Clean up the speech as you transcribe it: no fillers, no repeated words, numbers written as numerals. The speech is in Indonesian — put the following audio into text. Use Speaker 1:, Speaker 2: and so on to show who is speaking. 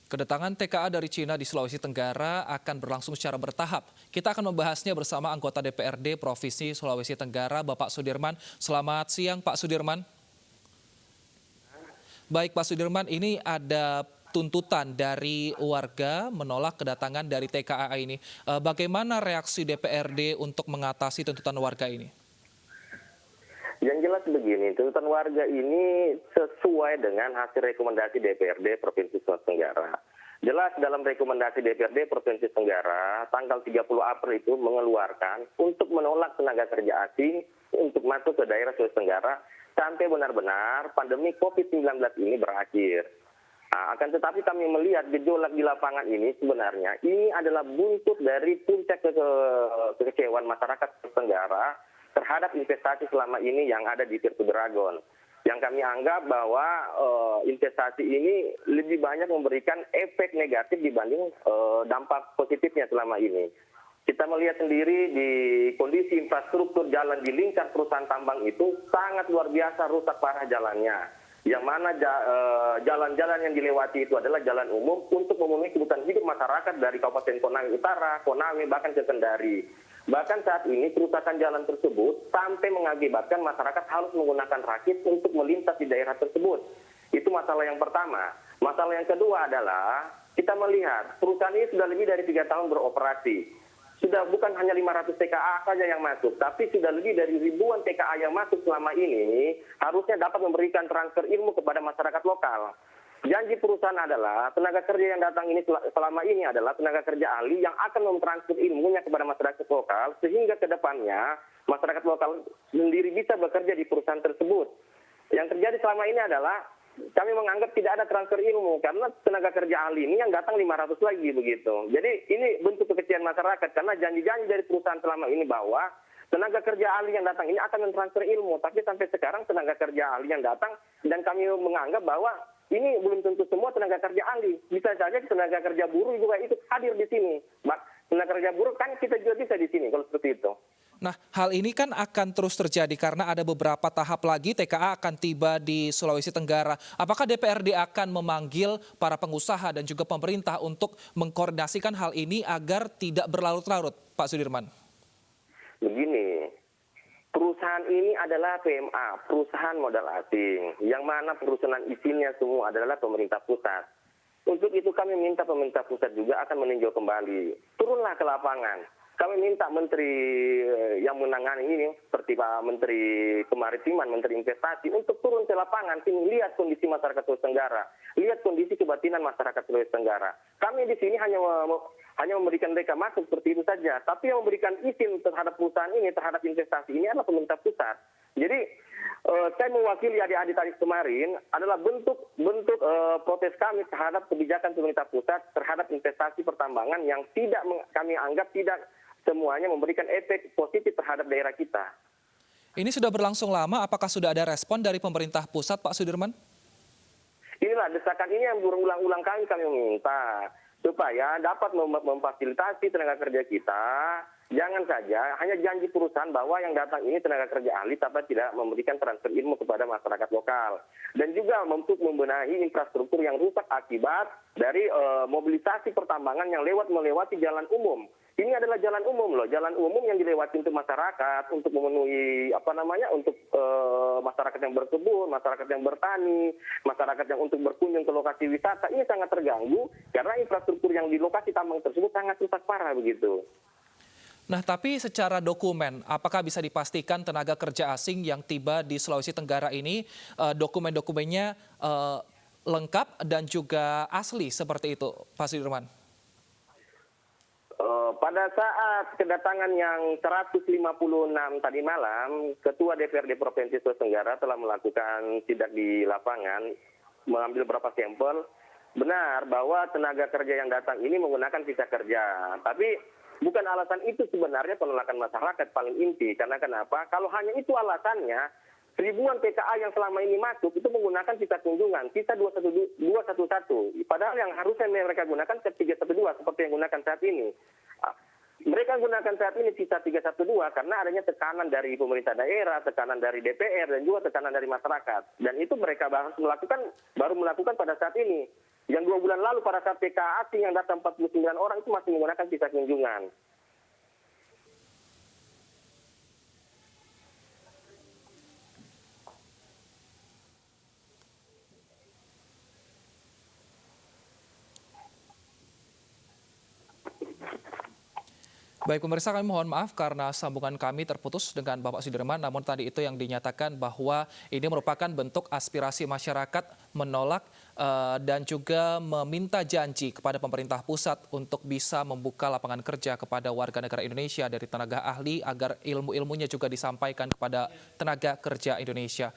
Speaker 1: Kedatangan TKA dari Cina di Sulawesi Tenggara akan berlangsung secara bertahap. Kita akan membahasnya bersama anggota DPRD Provinsi Sulawesi Tenggara, Bapak Sudirman. Selamat siang, Pak Sudirman. Baik, Pak Sudirman, ini ada tuntutan dari warga menolak kedatangan dari TKA ini. Bagaimana reaksi DPRD untuk mengatasi tuntutan warga ini?
Speaker 2: Yang jelas begini, tuntutan warga ini sesuai dengan hasil rekomendasi DPRD Provinsi Sulawesi Tenggara. Jelas dalam rekomendasi DPRD Provinsi Tenggara, tanggal 30 April itu mengeluarkan untuk menolak tenaga kerja asing untuk masuk ke daerah Sulawesi Tenggara sampai benar-benar pandemi COVID-19 ini berakhir. Nah, akan tetapi kami melihat gejolak di lapangan ini sebenarnya ini adalah buntut dari puncak kekecewaan masyarakat Sulawesi Tenggara terhadap investasi selama ini yang ada di Tirto Dragon. Yang kami anggap bahwa investasi ini lebih banyak memberikan efek negatif dibanding dampak positifnya selama ini. Kita melihat sendiri di kondisi infrastruktur jalan di lingkar perusahaan tambang itu sangat luar biasa rusak parah jalannya. Yang mana jalan-jalan yang dilewati itu adalah jalan umum untuk memenuhi kebutuhan hidup masyarakat dari Kabupaten Konawe Utara, Konawe, bahkan ke Kendari. Bahkan saat ini kerusakan jalan tersebut sampai mengakibatkan masyarakat harus menggunakan rakit untuk melintas di daerah tersebut. Itu masalah yang pertama. Masalah yang kedua adalah kita melihat perusahaan ini sudah lebih dari 3 tahun beroperasi. Sudah bukan hanya 500 TKA saja yang masuk, tapi sudah lebih dari ribuan TKA yang masuk selama ini harusnya dapat memberikan transfer ilmu kepada masyarakat lokal. Janji perusahaan adalah tenaga kerja yang datang ini selama ini adalah tenaga kerja ahli yang akan mentransfer ilmunya kepada masyarakat lokal sehingga ke depannya masyarakat lokal sendiri bisa bekerja di perusahaan tersebut. Yang terjadi selama ini adalah kami menganggap tidak ada transfer ilmu karena tenaga kerja ahli ini yang datang 500 lagi begitu. Jadi ini bentuk kekecewaan masyarakat karena janji-janji dari perusahaan selama ini bahwa tenaga kerja ahli yang datang ini akan mentransfer ilmu, tapi sampai sekarang tenaga kerja ahli yang datang dan kami menganggap bahwa ini belum tentu semua tenaga kerja ahli. Bisa saja tenaga kerja buruh juga ikut hadir di sini. Tenaga kerja buruh kan kita juga bisa di sini kalau seperti itu.
Speaker 1: Nah, hal ini kan akan terus terjadi karena ada beberapa tahap lagi TKA akan tiba di Sulawesi Tenggara. Apakah DPRD akan memanggil para pengusaha dan juga pemerintah untuk mengkoordinasikan hal ini agar tidak berlarut-larut, Pak Sudirman?
Speaker 2: Begini, perusahaan ini adalah PMA, perusahaan modal asing, yang mana perusahaan isinya semua adalah pemerintah pusat. Untuk itu kami minta pemerintah pusat juga akan meninjau kembali. Turunlah ke lapangan. Kami minta menteri yang menangani ini, seperti Pak Menteri Kemaritiman, Menteri Investasi, untuk turun ke lapangan, lihat kondisi masyarakat Sulawesi Tenggara, lihat kondisi kebatinan masyarakat Sulawesi Tenggara. Kami di sini hanya memberikan mereka masuk seperti itu saja, tapi yang memberikan izin terhadap perusahaan ini, terhadap investasi ini adalah pemerintah pusat. Jadi saya mewakili adik-adik tadi kemarin adalah bentuk protes kami terhadap kebijakan pemerintah pusat terhadap investasi pertambangan yang tidak kami anggap tidak semuanya memberikan efek positif terhadap daerah kita.
Speaker 1: Ini sudah berlangsung lama, apakah sudah ada respon dari pemerintah pusat, Pak Sudirman?
Speaker 2: Inilah desakan ini yang berulang-ulang kali kami minta supaya dapat memfasilitasi tenaga kerja kita. Jangan saja hanya janji perusahaan bahwa yang datang ini tenaga kerja ahli tapi tidak memberikan transfer ilmu kepada masyarakat lokal. Dan juga untuk membenahi infrastruktur yang rusak akibat dari mobilisasi pertambangan yang melewati jalan umum. Ini adalah jalan umum loh, jalan umum yang dilewati untuk masyarakat, untuk memenuhi untuk masyarakat yang berkebun, masyarakat yang bertani, masyarakat yang untuk berkunjung ke lokasi wisata. Ini sangat terganggu karena infrastruktur yang di lokasi tambang tersebut sangat rusak parah begitu.
Speaker 1: Nah, tapi secara dokumen, apakah bisa dipastikan tenaga kerja asing yang tiba di Sulawesi Tenggara ini dokumen-dokumennya lengkap dan juga asli seperti itu, Pak Sudirman?
Speaker 2: Pada saat kedatangan yang 156 tadi malam, Ketua DPRD Provinsi Sulawesi Tenggara telah melakukan sidak di lapangan, mengambil beberapa sampel. Benar bahwa tenaga kerja yang datang ini menggunakan visa kerja, tapi bukan alasan itu sebenarnya penolakan masyarakat paling inti. Karena kenapa? Kalau hanya itu alasannya, ribuan TKA yang selama ini masuk itu menggunakan visa kunjungan, visa 211. Padahal yang harusnya mereka gunakan 312 seperti yang gunakan saat ini. Mereka gunakan saat ini visa 312 karena adanya tekanan dari pemerintah daerah, tekanan dari DPR, dan juga tekanan dari masyarakat. Dan itu mereka baru melakukan pada saat ini. Yang 2 bulan lalu pada saat TKA asing yang datang 49 orang itu masih menggunakan visa kunjungan.
Speaker 1: Baik pemirsa, kami mohon maaf karena sambungan kami terputus dengan Bapak Sudirman. Namun tadi itu yang dinyatakan bahwa ini merupakan bentuk aspirasi masyarakat menolak dan juga meminta janji kepada pemerintah pusat untuk bisa membuka lapangan kerja kepada warga negara Indonesia dari tenaga ahli agar ilmu-ilmunya juga disampaikan kepada tenaga kerja Indonesia.